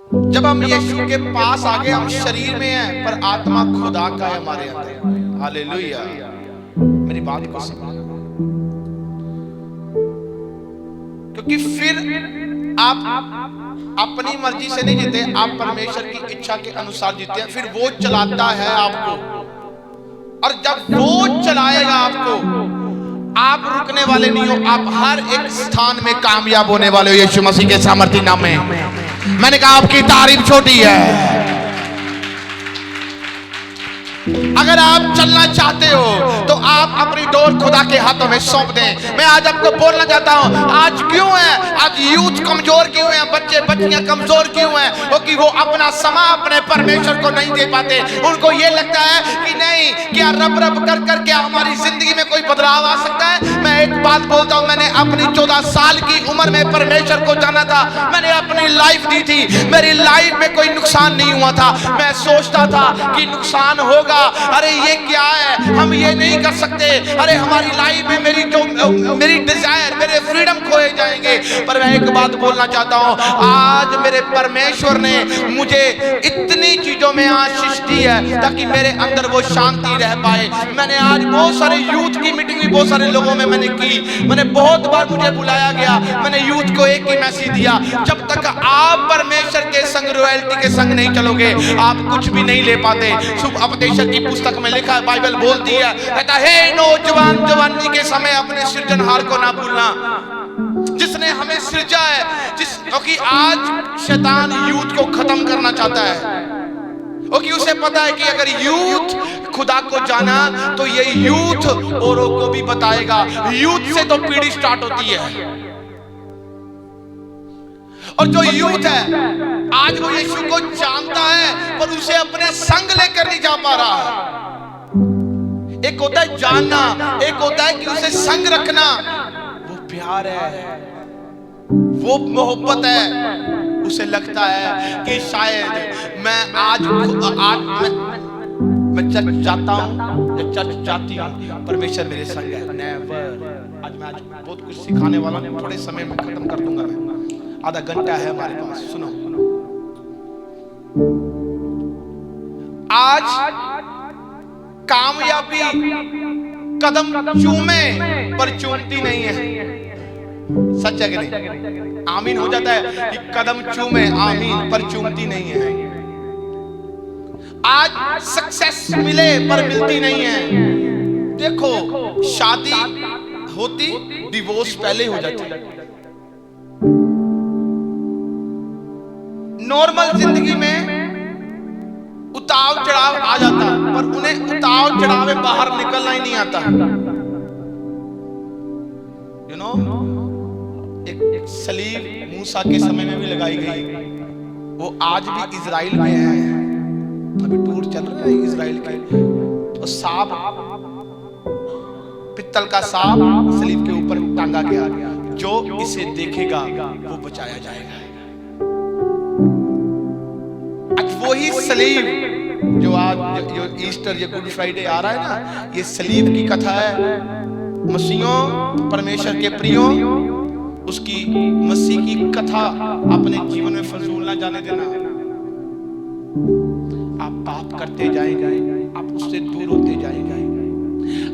जब हम यीशु के पास आ गए, हम शरीर में हैं पर आत्मा खुदा का है हमारे अंदर। हालेलुया। मेरी बात को समझ, क्योंकि फिर आप अपनी मर्जी से नहीं जीते, आप परमेश्वर की इच्छा के अनुसार जीते हैं। फिर वो चलाता है आपको, और जब वो चलाएगा आपको, आप रुकने वाले नहीं हो, आप हर एक स्थान में कामयाब होने वाले हो यीशु मसीह के सामर्थ्य नाम में। मैंने कहा आपकी तारीफ छोटी है। अगर आप चलना चाहते हो तो आप अपनी डोर खुदा के हाथों में सौंप दें। मैं आज आपको बोलना चाहता हूं, आज क्यों है, आज यूथ कमजोर क्यों है, बच्चे बच्चियां कमजोर क्यों हैं? क्योंकि वो अपना समय अपने परमेश्वर को नहीं दे पाते। उनको ये लगता है कि नहीं, क्या रब रब कर कर क्या हमारी जिंदगी में कोई बदलाव आ सकता है? मैं एक बात बोलता हूं, मैंने अपनी 14 साल की उम्र में परमेश्वर को जाना था। मैंने अपनी लाइफ दी थी, मेरी लाइफ में कोई नुकसान नहीं हुआ था। मैं सोचता था कि नुकसान होगा, अरे ये क्या है, हम ये नहीं कर सकते, अरे हमारी लाइफ में मेरी डिजायर, मेरे फ्रीडम खोए जाएंगे। पर मैं एक बात बोलना चाहता हूं, आज मेरे परमेश्वर ने मुझे इतनी चीजों में आशीष दी है ताकि मेरे अंदर वो शांति रह पाए। मैंने आज बहुत सारे यूथ की मीटिंग भी बहुत सारे लोगों में मैंने की। मैंने बहुत बार मुझे बुलाया गया, मैंने यूथ को एक ही मैसेज दिया, जब तक आप परमेश्वर के संग, रॉयल्टी के संग नहीं चलोगे, आप कुछ भी नहीं ले पाते। शुभ उपदेशक की पुस्तक में लिखा है, बाइबल बोलती है, कहता है नौजवान जवानी के समय अपने सृजनहार को ना भूलना, जिसने हमें सृजा है। क्योंकि आज शैतान यूथ को खत्म करना चाहता है, क्योंकि उसे पता है कि अगर यूथ खुदा को जाना तो ये यूथ औरों को भी बताएगा। यूथ से तो पीढ़ी स्टार्ट होती है, और जो यूथ है आज वो यीशु को जानता है पर उसे अपने संग लेकर नहीं जा पा रहा है। एक होता है जानना, एक होता है कि उसे संग रखना। वो प्यार है, वो मोहब्बत है। उसे लगता है कि शायद मैं आज मैं चर्च जाता हूँ या चर्च जाती हूँ, परमेश्वर मेरे संग है। नेवर। आज मैं बहुत कुछ सिखाने वाला हूँ, थोड़े समय में खत्म कर दूंगा। मैं आधा घंटा है हमारे पास, सुनो। आज कामयाबी कदम चूमे पर चूमती नहीं है। सच है कि नहीं? आमीन हो जाता है कि कदम चूमे, आमीन, पर चूमती नहीं है। आज सक्सेस मिले पर मिलती नहीं है। देखो, शादी होती, डिवोर्स पहले हो जाती। नॉर्मल जिंदगी में उतार चढ़ाव आ जाता, पर उन्हें उतार चढ़ाव में बाहर निकलना ही नहीं आता। यू नो, एक सलीब मूसा के समय में भी लगाई गई, वो आज भी इजराइल में है। अभी टूर चल रहा है इजराइल के। तो सांप, पित्तल का सांप सलीब के ऊपर टांगा गया, जो इसे देखेगा वो बचाया जाएगा। आज वही सलीब जो आज जो ईस्टर या गुड फ्राइडे आ रहा है ना, ये सलीब की कथा है। मसीहों, परमेश्वर के प्रियो, उसकी मसीह की कथा अपने जीवन में फजूल ना जाने देना। आप पाप करते जाएंगे, आप उससे दूर होते जाएंगे,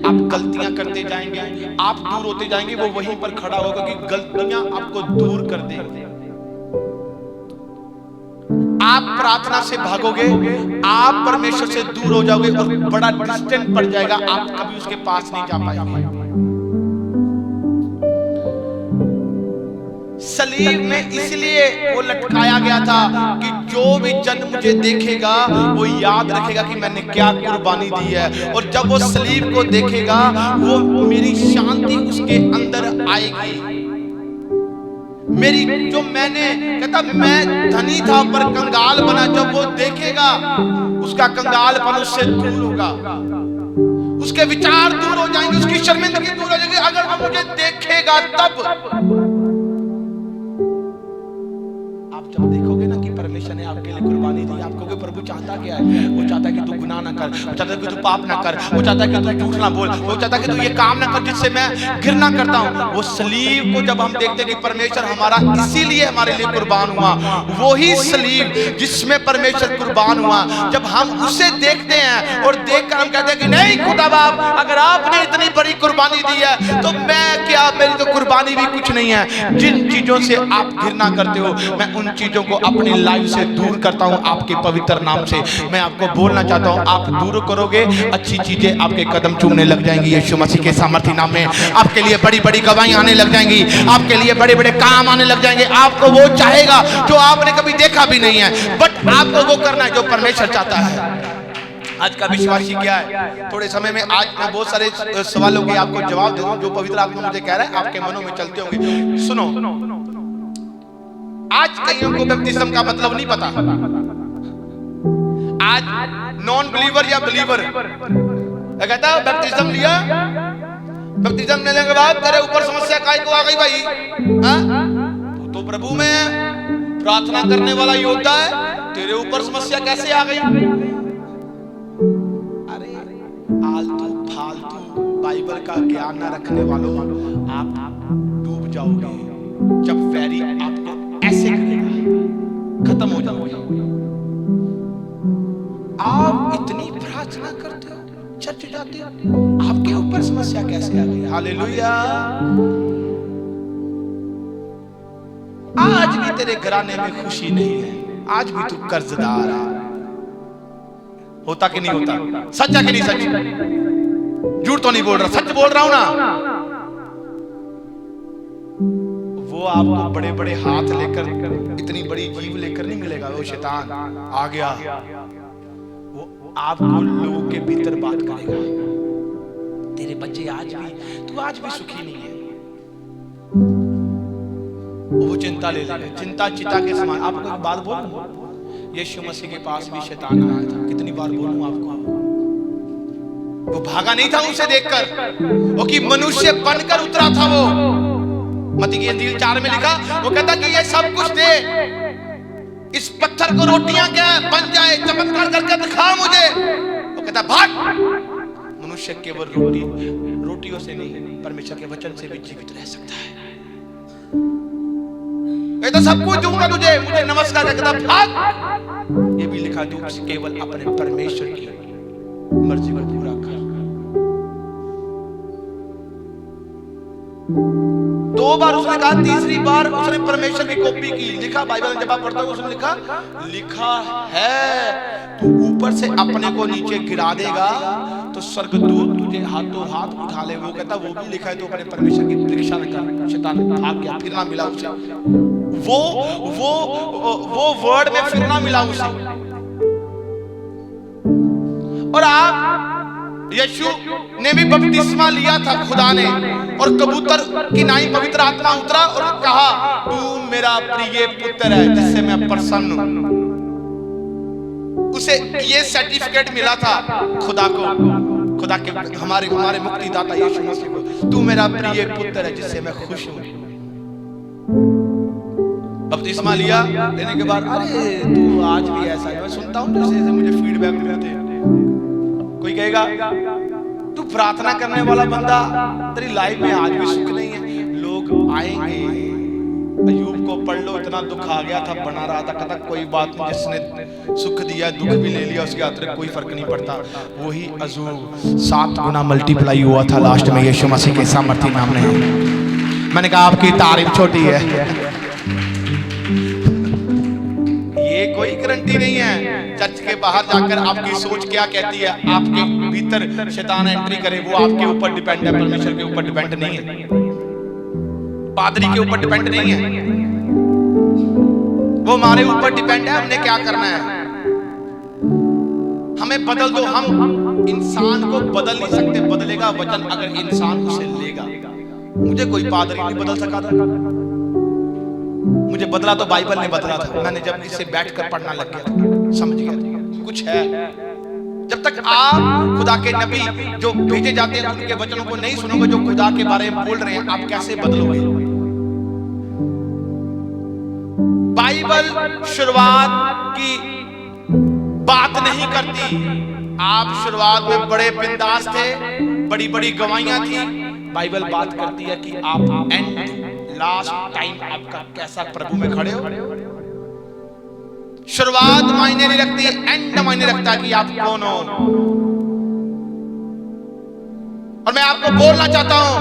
आप गलतियां करते जाएंगे, आप दूर होते जाएंगे, वो वहीं पर खड़ा होगा कि गलतियां आपको दूर कर देंगे। आप प्रार्थना से भागोगे, आप परमेश्वर से दूर हो जाओगे और बड़ा डिस्टेंस पड़ जाएगा, आप कभी उसके पास नहीं जा पाएंगे। सलीब में इसलिए वो लटकाया गया था कि जो भी जन मुझे देखेगा वो याद रखेगा कि मैंने क्या कुर्बानी दी है, और जब वो सलीब को देखेगा वो मेरी शांति उसके अंदर आएगी। मेरी जो मैंने कहता, मैं धनी था पर कंगाल बना, जब वो देखेगा उसका कंगालपन उससे दूर होगा, उसके विचार दूर हो जाएंगे, उसकी शर्मिंदगी दूर हो जाएगी। अगर वो मुझे देखेगा तब, आप जब देखोगे ना कि परमेश्वर ने आपके लिए कुर्बानी दी, आपको कि प्रभु चाहता क्या है? वो चाहता है कि तू गुनाह ना कर, वो चाहता है कि तू पाप ना कर, वो चाहता है कि तू झूठ ना बोल, वो चाहता है कि तू ये काम ना कर जिससे मैं घृणा करता हूँ। वो सलीब को जब हम देखते हैं कि परमेश्वर हमारा इसीलिए हमारे लिए कुर्बान हुआ, वही सलीब जिसमें परमेश्वर कुर्बान हुआ, जब हम उसे देखते हैं और देखकर हम कहते हैं कि नहीं खुदा बाप, अगर आपने इतनी बड़ी कुर्बानी दी है तो मैं क्या, मेरी तो कुर्बानी भी कुछ नहीं है। जिन चीजों से आप घृणा करते हो, मैं उन चीजों को अपनी लाइफ से दूर करता हूं आपके पवित्र नाम से। मैं आपको बोलना चाहता हूं, आप दूर करोगे, अच्छी चीजें आपके कदम चूमने लग जाएंगी। यीशु मसीह के सामर्थ्य नाम में आपके लिए बड़ी बड़ी गवाहियां आने लग जाएंगी, आपके लिए बड़े बड़े काम आने लग जाएंगे। आपको वो चाहेगा जो आपने कभी देखा भी नहीं है, बट आपको वो करना है जो परमेश्वर चाहता है। आज का विश्वासी क्या है? थोड़े समय में आज मैं बहुत सारे सवालों के आपको जवाब दे दूं जो पवित्र आत्मा मुझे कह रहा है, आपके मनों में चलते होंगे। सुनो, आज कईयों को बपतिस्म का मतलब नहीं पता। आज नॉन बिलीवर या बिलीवर कहता है बपतिस्म लिया, बपतिस्म लेने के बाद तेरे ऊपर समस्या काय को आ गई भाई? तो प्रभु में प्रार्थना करने वाला योद्धा है, तेरे ऊपर समस्या कैसे आ गई? आलतू फालतू बाइबल का ज्ञान न रखने वालों, आप डूब जाओगे जब वैरी आपको ऐसे करेगा, खत्म हो जाओगे। आप इतनी प्रार्थना करते हो, चर्च जाते हो, आपके ऊपर समस्या कैसे आ गई? हालेलुया। आज भी तेरे घराने में खुशी नहीं है, आज भी तू कर्जदार है। होता कि नहीं होता? सच है कि नहीं सच? झूठ तो नहीं बोल रहा, सच बोल रहा हूं ना। वो आपको बड़े बड़े हाथ लेकर, इतनी बड़ी जीव लेकर नहीं मिलेगा। वो शैतान आ गया, वो आपको लोगों के भीतर बात करेगा। तेरे बच्चे आज भी, तू आज भी सुखी नहीं है, वो चिंता ले ले, चिंता चिता के समान। आपको एक बात बोलूं, यीशु मसीह के पास भी शैतान आया था। कितनी बार बोलूं आपको, वो भागा नहीं था उसे देखकर, वो कि मनुष्य बनकर उतरा था। वो मत्ती की इंजील 4 में लिखा, वो कहता कि ये सब कुछ दे, इस पत्थर को रोटियां क्या बन जाए, चमत्कार करके दिखा मुझे। वो कहता भाग। मनुष्य केवल रोटियों से नहीं, परमेश्वर के वचन से भी जीवित रह सकता है। ये तो सब कुछ दूंगा तुझे, मुझे नमस्कार कहता भाग। ये भी लिखा, तू केवल अपने परमेश्वर की मर्जी को पूरा कर। 2 बार उसने कहा, तीसरी बार उसने परमेश्वर की कॉपी की। लिखा बाइबल में जब आप पढ़ते हो, उसने लिखा है तू ऊपर से अपने को नीचे गिरा देगा तो स्वर्गदूत तुझे हाथों हाथ उठा ले। वो कहता वो भी लिखा है तो अपने परमेश्वर की परीक्षा न कर। शैतान भाग गया, फिर ना मिला उसे। वो वर्ड में फिर ना मिला उसे। और आप, यीशु ने भी बपतिस्मा लिया था खुदा ने, और कबूतर की नाई पवित्र आत्मा उतरा और कहा तू मेरा प्रिय पुत्र है जिससे मैं प्रसन्न हूं। उसे ये सर्टिफिकेट मिला था खुदा को, खुदा के हमारे मुक्तिदाता यीशु मसीह को, तू मेरा प्रिय पुत्र है जिससे मैं खुश हूं। बपतिस्मा लिया, लेने के बाद अरे तू आज भी ऐसा है। मैं सुनता हूं जैसे मुझे फीडबैक मिलते हैं, कोई कहेगा तू प्रार्थना करने वाला बंदा, तेरी लाइफ में आज भी सुख नहीं है। लोग आएंगे, अय्यूब को पढ़ लो, इतना दुख आ गया था, बना रहा था, कहता कोई बात नहीं, जिसने सुख दिया दुख भी ले लिया, उसके हाथ में कोई फर्क नहीं पड़ता। वही अज़ूब 7 गुना मल्टीप्लाई हुआ था लास्ट में यीशु मसीह के सामर्थ्य नाम ने। मैंने कहा आपकी तारीफ छोटी है, ये कोई गारंटी नहीं है। चर्च के बाहर जाकर आपकी सोच क्या कहती है, आपके भीतर शैतान एंट्री करे, वो आपके ऊपर डिपेंड है, परमेश्वर के ऊपर डिपेंड नहीं है, पादरी के ऊपर डिपेंड नहीं है, वो हमारे ऊपर डिपेंड है। हमने क्या करना है, हमें बदल दो। हम इंसान को बदल नहीं सकते, बदलेगा वचन अगर इंसान उसे लेगा। मुझे कोई पादरी नहीं बदल सका था, मुझे बदला तो बाइबल ने बदला था। मैंने जब इसे बैठकर पढ़ना लग गया था, समझ गया था कुछ है। जब तक आप खुदा के नबी जो भेजे जाते हैं उनके वचनों को नहीं सुनोगे, जो खुदा के बारे में बोल रहे हैं, आप कैसे बदलोगे? बाइबल शुरुआत की बात नहीं करती। आप शुरुआत में बड़े बिंदास थे, बड़ी बड़ी गवाहियां थी। बाइबल बात करती है कि आप एंड लास्ट टाइम आपका कैसा प्रभु में खड़े हो। शुरुआत मायने नहीं रखती, एंड मायने रखता है कि आप कौन हो। और मैं आपको बोलना चाहता हूं,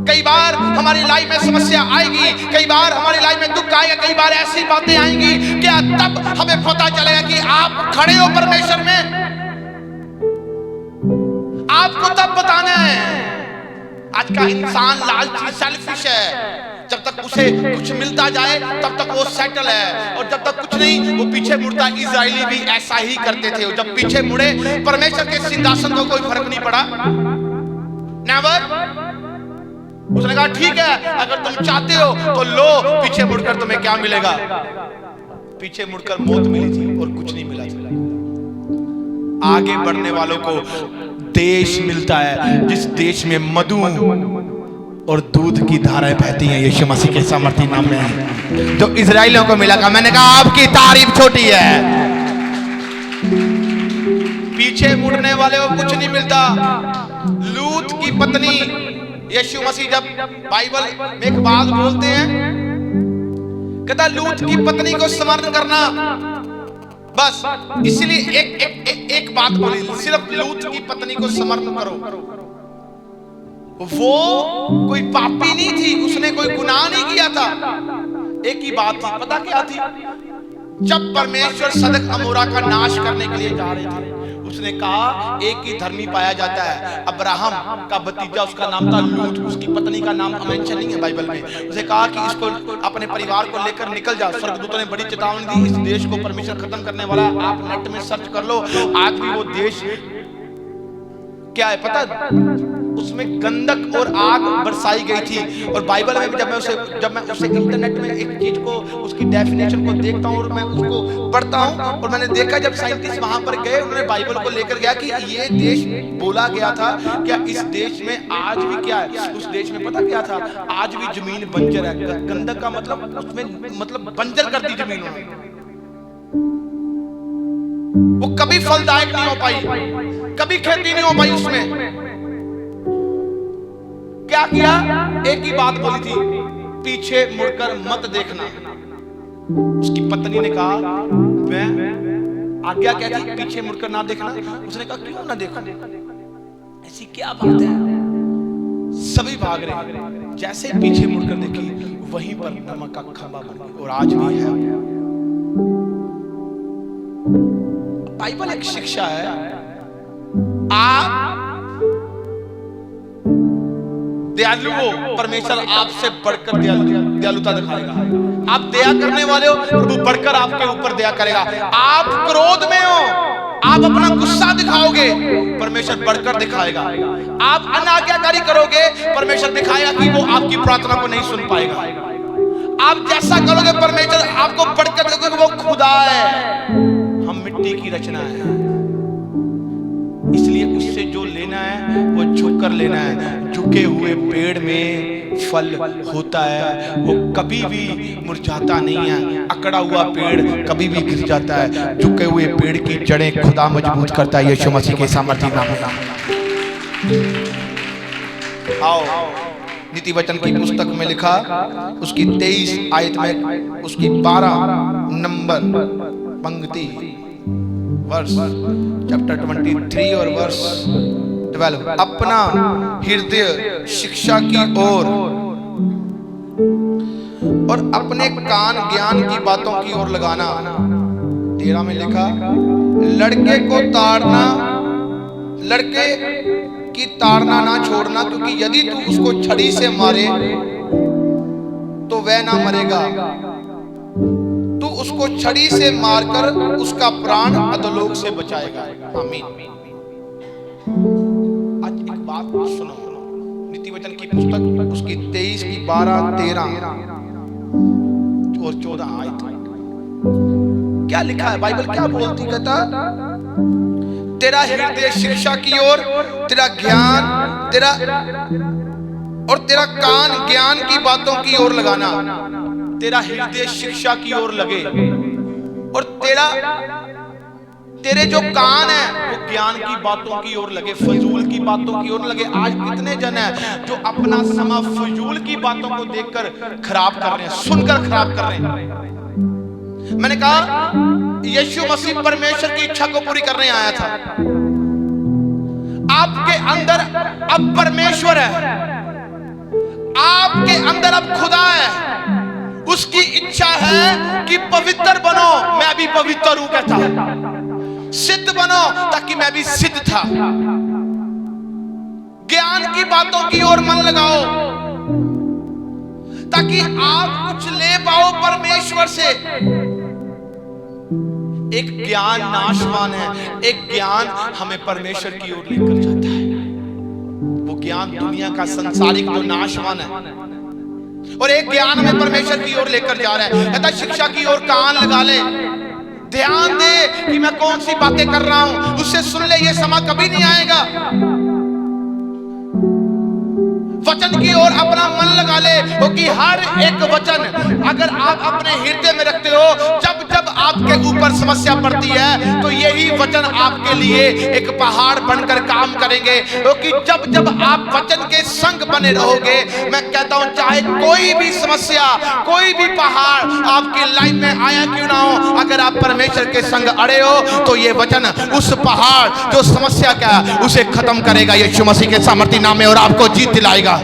कई बार हमारी लाइफ में समस्या आएगी, कई बार हमारी लाइफ में दुख आएगा, कई बार ऐसी बातें आएंगी, क्या तब हमें पता चलेगा कि आप खड़े हो परमेश्वर में। आपको तब बताना है। आज का इंसान लालची, सेल्फिश है। जब तक उसे कुछ मिलता जाए तब तक वो सेटल है, और जब तक कुछ नहीं वो पीछे मुड़ता। इजरायली भी ऐसा ही करते थे। जब पीछे मुड़े परमेश्वर के सिंहासन को कोई फर्क नहीं पड़ा। नेवर। उसने कहा ठीक है, अगर तुम चाहते हो तो लो, पीछे मुड़कर तुम्हें क्या मिलेगा। पीछे मुड़कर मौत मिली थी और कुछ नहीं मिला। आगे बढ़ने वालों को देश मिलता है, जिस देश में मधु और दूध की धाराएं बहती हैं। यीशु मसीह के सामर्थी नाम में जो इजराइलियों को मिला। मैंने कहा आपकी तारीफ छोटी है। पीछे मुड़ने वाले को कुछ नहीं मिलता। लूत की पत्नी, यीशु मसीह जब बाइबल में एक बात बोलते हैं, कहता लूत की पत्नी को स्मरण करना। बस इसलिए एक बात बोली, सिर्फ लूत की पत्नी को स्मरण करो। वो कोई पापी नहीं थी, उसने कोई गुनाह नहीं किया था। एक ही बात थी, पता क्या थी? जब परमेश्वर सदक अमोरा का नाश करने के लिए जा रहे थे, उसने कहा एक ही धर्मी पाया जाता है, अब्राहम का भतीजा, उसका नाम था लूत। उसकी पत्नी का नाम मेंशन नहीं है बाइबल में। उसने कहा कि इसको अपने परिवार को लेकर निकल जाओ। स्वर्गदूतों ने बड़ी चेतावनी दी, इस देश को परमेश्वर खत्म करने वाला है। आप नेट में सर्च कर लो, आज भी वो देश क्या है पता? उसमें गंधक और आग बरसाई गई थी। और बाइबल में भी जब मैं उसे इंटरनेट में एक चीज को, उसकी डेफिनेशन को देखता हूँ और मैं उसको पढ़ता हूँ, और मैंने देखा जब साइंटिस्ट वहां पर गए, उन्होंने बाइबल को लेकर गया कि ये देश बोला गया था, क्या इस देश में आज भी क्या है? उस देश में पता क्या था? आज भी जमीन बंजर है। गंधक का मतलब उसमें मतलब बंजर कर दी जमीन। वो कभी फलदायक नहीं हो पाई, कभी खेती नहीं हो पाई उसमें। क्या किया? एक ही बात बोली थी, पीछे मुड़कर मत देखना। उसकी पत्नी ने कहा, मैं आज्ञा क्या थी? पीछे मुड़कर ना देखना। उसने कहा क्यों ना देखो, ऐसी क्या बात है? सभी भाग रहे। जैसे पीछे मुड़कर देखी, वहीं पर नमक का खंभा बन गया, और आज भी है। बाइबल एक शिक्षा है। आप दयालु हो, परमेश्वर आपसे बढ़कर दयालुता दिखाएगा। आप दया करने वाले हो, प्रभु बढ़कर आपके ऊपर दया करेगा। आप क्रोध में हो, आप अपना गुस्सा दिखाओगे, परमेश्वर बढ़कर दिखाएगा। आप अनाज्ञाकारी करोगे, परमेश्वर दिखाएगा कि वो आपकी प्रार्थना को नहीं सुन पाएगा। आप जैसा करोगे, परमेश्वर आपको बढ़कर देखोगे वो खुदा है, हम मिट्टी की रचना है। इसलिए उससे जो लेना है वो झुक कर लेना है। झुके हुए पेड़ में फल होता है, वो कभी भी मुरझाता नहीं है। अकड़ा हुआ पेड़ कभी भी गिर जाता है। झुके हुए पेड़ की जड़ें खुदा मजबूत करता है। यीशु मसीह के सामर्थी नाम में आओ। नीति वचन की पुस्तक में लिखा, उसकी 23 आयत में, उसकी 12 नंबर पंक्ति, वर्ष चैप्टर 23 और वर्ष 12, अपना हृदय शिक्षा की ओर और अपने कान ज्ञान की बातों की ओर लगाना। 13 में लिखा, लड़के को ताड़ना, लड़के की ताड़ना ना छोड़ना, क्योंकि यदि तू उसको छड़ी से मारे तो वह ना मरेगा, तू उसको छड़ी से मारकर उसका प्राण अधोलोक से बचाएगा। आमीन। आज एक बात सुनो, नीति वचन की पुस्तक, उसकी 23 की 12, 13 और 14 आयत। क्या लिखा है? बाइबल क्या बोलती? कहता तेरा हृदय शिक्षा की ओर, तेरा ज्ञान, तेरा कान ज्ञान की बातों की ओर लगाना। तेरा हृदय शिक्षा की ओर लगे और तेरे जो कान है वो ज्ञान की बातों की ओर लगे, फजूल की बातों की ओर लगे। आज कितने जन हैं जो अपना समय फजूल की बातों को देखकर खराब कर रहे हैं, सुनकर खराब कर रहे हैं। मैंने कहा यीशु मसीह परमेश्वर की इच्छा को पूरी करने आया था। आपके अंदर अब परमेश्वर है, आपके अंदर अब खुदा है। उसकी इच्छा है कि पवित्र बनो, मैं भी पवित्र हूं कहता है। सिद्ध बनो ताकि मैं भी सिद्ध था। ज्ञान की बातों की ओर मन लगाओ ताकि आप कुछ ले पाओ परमेश्वर से। एक ज्ञान नाशवान है, एक ज्ञान हमें परमेश्वर की ओर लेकर जाता है। वो ज्ञान दुनिया का संसारिक जो नाशवान है, और एक ज्ञान हमें परमेश्वर की ओर लेकर जा रहा है। कहता शिक्षा की ओर कान लगा ले, ध्यान दे कि मैं कौन सी बातें कर रहा हूं, उससे सुन ले। ये समय कभी नहीं आएगा। वचन की ओर अपना मन लगा ले, क्योंकि हर एक वचन अगर आप अपने हृदय में रखते हो, जब जब आपके ऊपर समस्या पड़ती है तो यही वचन आपके लिए एक पहाड़ बनकर काम करेंगे। क्योंकि जब जब आप वचन के संग बने रहोगे, मैं कहता हूं चाहे कोई भी समस्या, कोई भी पहाड़ आपकी लाइफ में आया क्यों ना हो, अगर आप परमेश्वर के संग अड़े हो तो ये वचन उस पहाड़ जो समस्या का उसे खत्म करेगा यीशु मसीह के सामर्थी नाम में, और आपको जीत दिलाएगा।